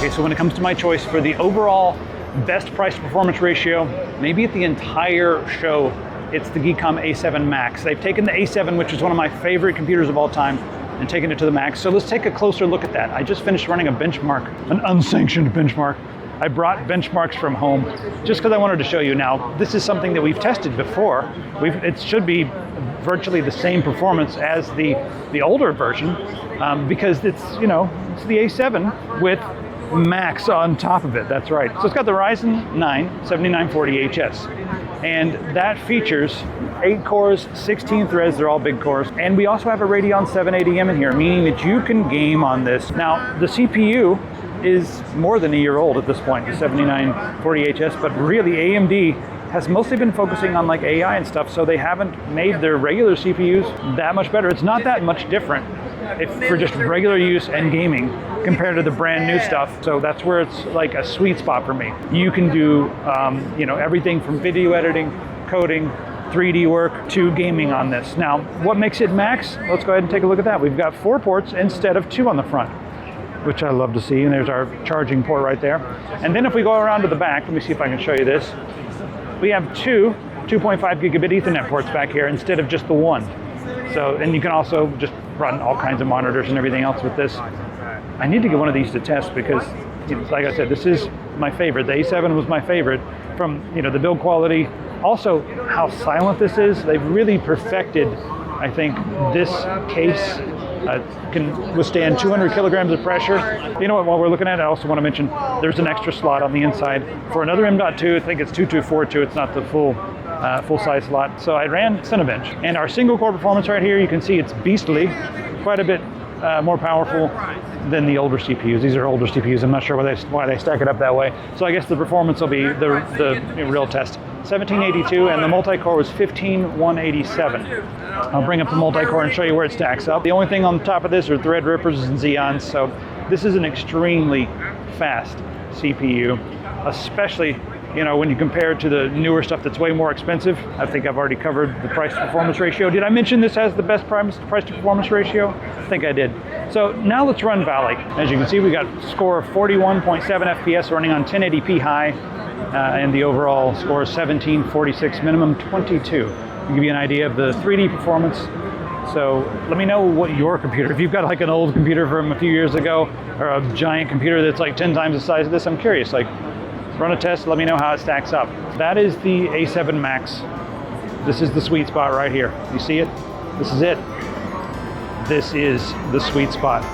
Okay, so when it comes to my choice for the overall best price to performance ratio, maybe at the entire show, it's the GEEKOM A7 Max. They've taken the A7, which is one of my favorite computers of all time, and taken it to the max. So let's take a closer look at that. I just finished running a benchmark, an unsanctioned benchmark. I brought benchmarks from home just because I wanted to show you. Now, this is something that we've tested before. It should be virtually the same performance as the older version because it's the A7 with Max on top of it. That's right. So it's got the Ryzen 9 7940HS, and that features 8 cores, 16 threads. They're all big cores, and we also have a Radeon 780M in here, meaning that you can game on this. Now, the CPU is more than a year old at this point, the 7940HS, but really AMD has mostly been focusing on like AI and stuff, so they haven't made their regular CPUs that much better. It's not that much different for just regular use and gaming compared to the brand new stuff. So that's where it's like a sweet spot for me. You can do everything from video editing, coding, 3D work to gaming on this. Now, what makes it max? Let's go ahead and take a look at that. We've got 4 ports instead of 2 on the front, which I love to see, and there's our charging port right there. And then if we go around to the back, let me see if I can show you this. We have 2 2.5 gigabit Ethernet ports back here instead of just the 1. So, and you can also just run all kinds of monitors and everything else with this. I need to get one of these to test because, like I said, this is my favorite. The A7 was my favorite from the build quality. Also, how silent this is. They've really perfected, I think, this case. Can withstand 200 kilograms of pressure. You know what, while we're looking at it, I also want to mention there's an extra slot on the inside for another M.2. I think it's 2242. It's not the full size slot. So I ran Cinebench. And our single core performance right here, you can see it's beastly, quite a bit more powerful than the older CPUs. These are older CPUs. I'm not sure why they stack it up that way. So I guess the performance will be the real test. 1782, and the multi-core was 15187. I'll bring up the multi-core and show you where it stacks up. The only thing on top of this are Threadrippers and Xeons, so this is an extremely fast CPU, especially when you compare it to the newer stuff that's way more expensive. I think I've already covered the price to performance ratio. Did I mention this has the best price to performance ratio? I think I did. So now let's run Valley. As you can see, we got a score of 41.7 FPS running on 1080p high. And the overall score is 1746, minimum 22. To give you an idea of the 3D performance. So let me know what your computer, if you've got like an old computer from a few years ago, or a giant computer that's like 10 times the size of this, I'm curious, like run a test, let me know how it stacks up. That is the A7 Max. This is the sweet spot right here. You see it? This is it. This is the sweet spot.